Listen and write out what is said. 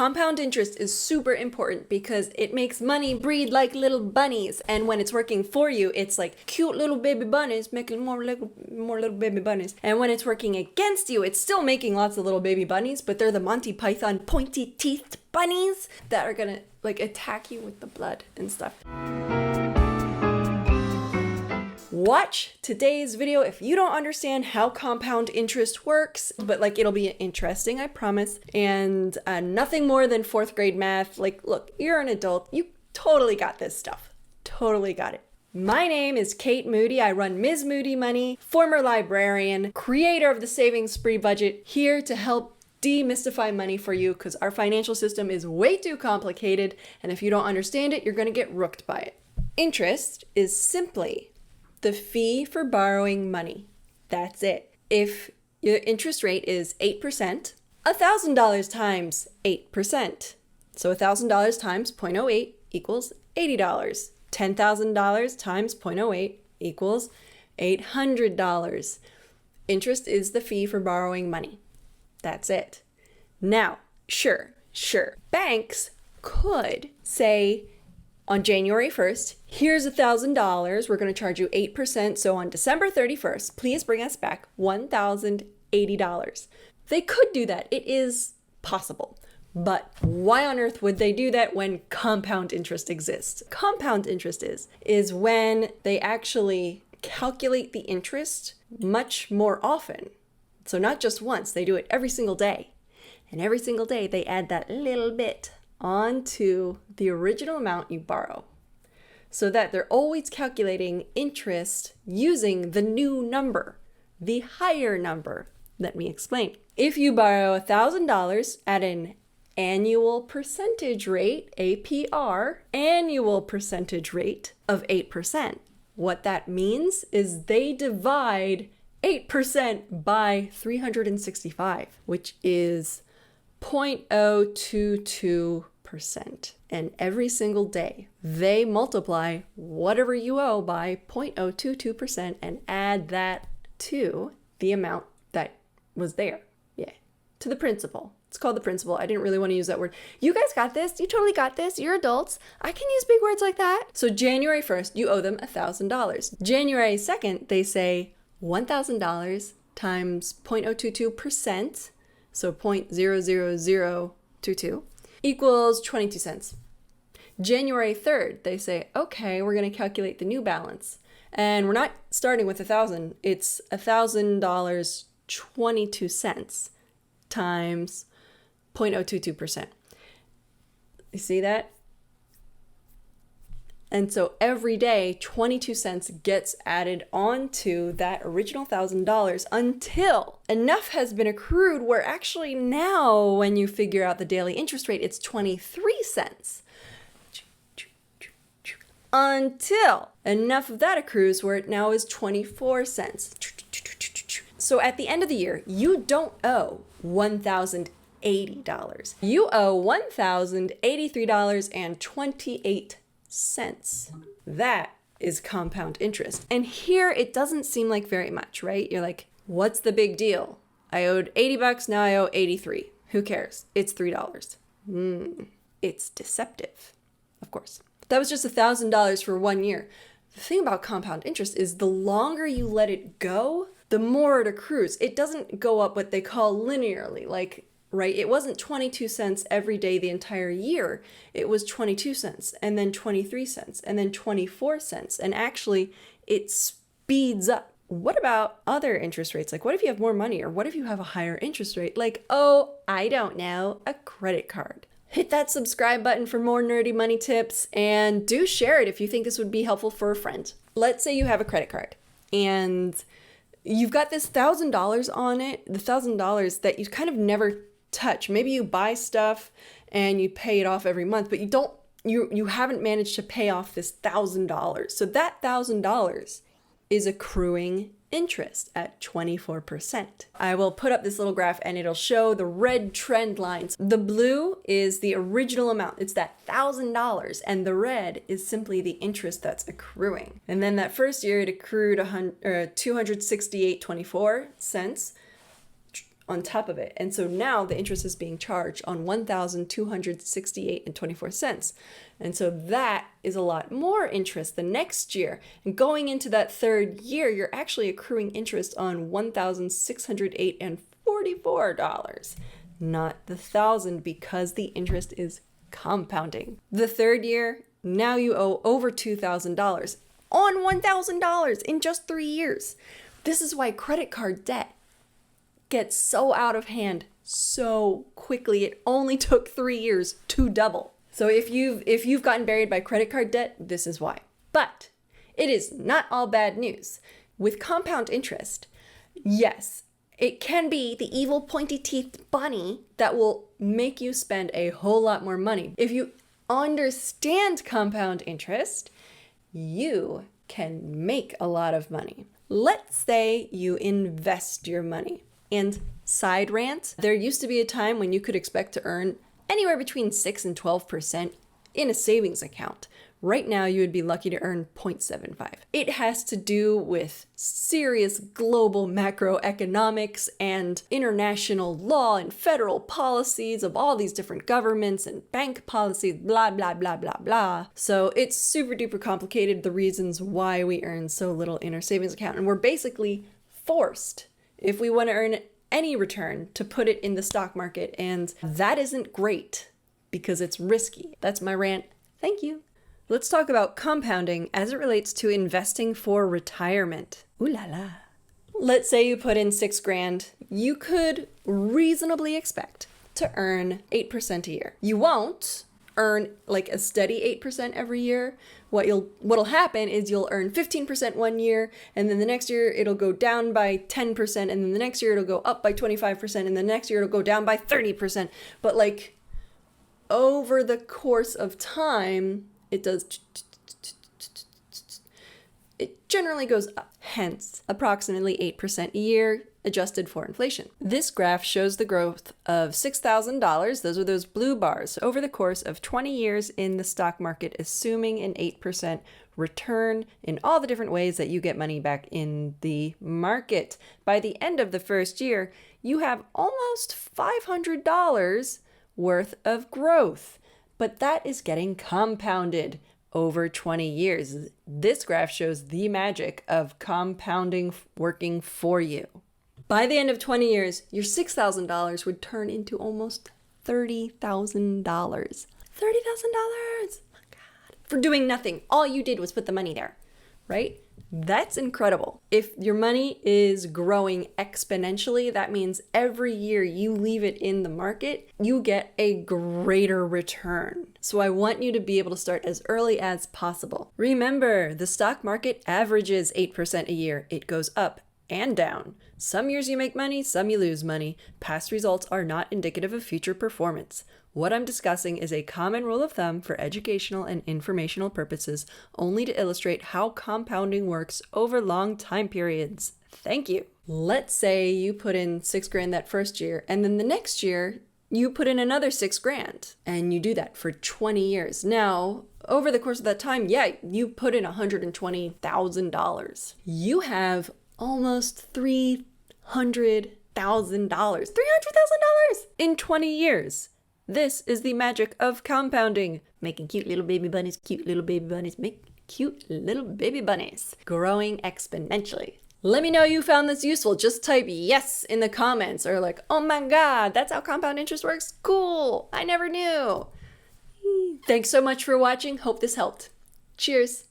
Compound interest is super important because it makes money breed like little bunnies. And when it's working for you, it's like cute little baby bunnies making more little baby bunnies. And when it's working against you, it's still making lots of little baby bunnies, but they're the Monty Python pointy teethed bunnies that are gonna like attack you with the blood and stuff. Watch today's video if you don't understand how compound interest works, but like it'll be interesting, I promise. And nothing more than 4th grade math. Like, look, you're an adult. You totally got this stuff. Totally got it. My name is Kate Moody. I run Ms. Moody Money, former librarian, creator of the Saving Spree budget, here to help demystify money for you because our financial system is way too complicated. And if you don't understand it, you're going to get rooked by it. Interest is simply the fee for borrowing money. That's it. If your interest rate is 8%, $1,000 times 8%. So $1,000 times 0.08 equals $80. $10,000 times 0.08 equals $800. Interest is the fee for borrowing money. That's it. Now, sure. Banks could say, on January 1st, here's $1,000. We're going to charge you 8%. So on December 31st, please bring us back $1,080. They could do that. It is possible. But why on earth would they do that when compound interest exists? Compound interest is when they actually calculate the interest much more often. So not just once, they do it every single day. And every single day they add that little bit onto the original amount you borrow, so that they're always calculating interest using the new number, the higher number. Let me explain. If you borrow $1,000 at an annual percentage rate, APR, annual percentage rate of 8%, what that means is they divide 8% by 365, which is 0.022%. And every single day, they multiply whatever you owe by 0.022% and add that to the amount that was there. Yeah, to the principal. It's called the principal. I didn't really want to use that word. You guys got this. You totally got this. You're adults. I can use big words like that. So January 1st, you owe them $1,000. January 2nd, they say $1,000 times 0.022%, so 0.00022, equals 22 cents. January 3rd, they say, okay, we're going to calculate the new balance. And we're not starting with 1,000. It's $1,000, 22 cents times 0.022%. You see that? And so every day, 22 cents gets added onto that original $1,000 until enough has been accrued where actually now when you figure out the daily interest rate, it's 23 cents. Until enough of that accrues where it now is 24 cents. So at the end of the year, you don't owe $1,080. You owe $1,083.28. That is compound interest. And here it doesn't seem like very much, right? You're like, what's the big deal? I owed $80, now I owe 83. Who cares? It's $3. It's deceptive, of course. That was just $1,000 for 1 year. The thing about compound interest is the longer you let it go, the more it accrues. It doesn't go up what they call linearly, like, right? It wasn't 22 cents every day the entire year. It was 22 cents and then 23 cents and then 24 cents. And actually it speeds up. What about other interest rates? Like what if you have more money or what if you have a higher interest rate? Like, oh, I don't know, a credit card. Hit that subscribe button for more nerdy money tips and do share it if you think this would be helpful for a friend. Let's say you have a credit card and you've got this $1,000 on it, the $1,000 that you kind of never touch. Maybe you buy stuff and you pay it off every month, but you haven't managed to pay off this $1,000. So that $1,000 is accruing interest at 24%. I will put up this little graph and it'll show the red trend lines. The blue is the original amount. It's that $1,000, and the red is simply the interest that's accruing. And then that first year it accrued $268.24. on top of it. And so now the interest is being charged on $1,268.24. And so that is a lot more interest the next year. And going into that third year, you're actually accruing interest on $1,608.44, not the $1,000, because the interest is compounding. The third year, now you owe over $2,000 on $1,000 in just 3 years. This is why credit card debt gets so out of hand so quickly. It only took 3 years to double. So if you've gotten buried by credit card debt, this is why. But it is not all bad news. With compound interest, yes, it can be the evil pointy-teethed bunny that will make you spend a whole lot more money. If you understand compound interest, you can make a lot of money. Let's say you invest your money. And side rant, there used to be a time when you could expect to earn anywhere between 6 and 12% in a savings account. Right now, you would be lucky to earn 0.75. It has to do with serious global macroeconomics and international law and federal policies of all these different governments and bank policies, blah, blah, blah, blah, blah. So it's super duper complicated, the reasons why we earn so little in our savings account. And we're basically forced, if we want to earn any return, to put it in the stock market. And that isn't great because it's risky. That's my rant. Thank you. Let's talk about compounding as it relates to investing for retirement. Ooh la la. Let's say you put in $6,000. You could reasonably expect to earn 8% a year. You won't earn like a steady 8% every year. What'll happen is you'll earn 15% one year, and then the next year it'll go down by 10%, and then the next year it'll go up by 25%, and the next year it'll go down by 30%. But like over the course of time, it generally goes up, hence approximately 8% a year adjusted for inflation. This graph shows the growth of $6,000, those are those blue bars, over the course of 20 years in the stock market, assuming an 8% return in all the different ways that you get money back in the market. By the end of the first year, you have almost $500 worth of growth. But that is getting compounded over 20 years. This graph shows the magic of compounding working for you. By the end of 20 years, your $6,000 would turn into almost $30,000. $30,000! Oh my God. For doing nothing. All you did was put the money there, right? That's incredible. If your money is growing exponentially, that means every year you leave it in the market, you get a greater return. So I want you to be able to start as early as possible. Remember, the stock market averages 8% a year. It goes up and down. Some years you make money, some you lose money. Past results are not indicative of future performance. What I'm discussing is a common rule of thumb for educational and informational purposes, only to illustrate how compounding works over long time periods. Thank you. Let's say you put in $6,000 that first year, and then the next year you put in another $6,000, and you do that for 20 years. Now, over the course of that time, you put in $120,000. You have almost $300,000. $300,000 in 20 years. This is the magic of compounding. Making cute little baby bunnies, make cute little baby bunnies. Growing exponentially. Let me know you found this useful. Just type yes in the comments, or like, oh my God, that's how compound interest works? Cool, I never knew. Thanks so much for watching. Hope this helped. Cheers.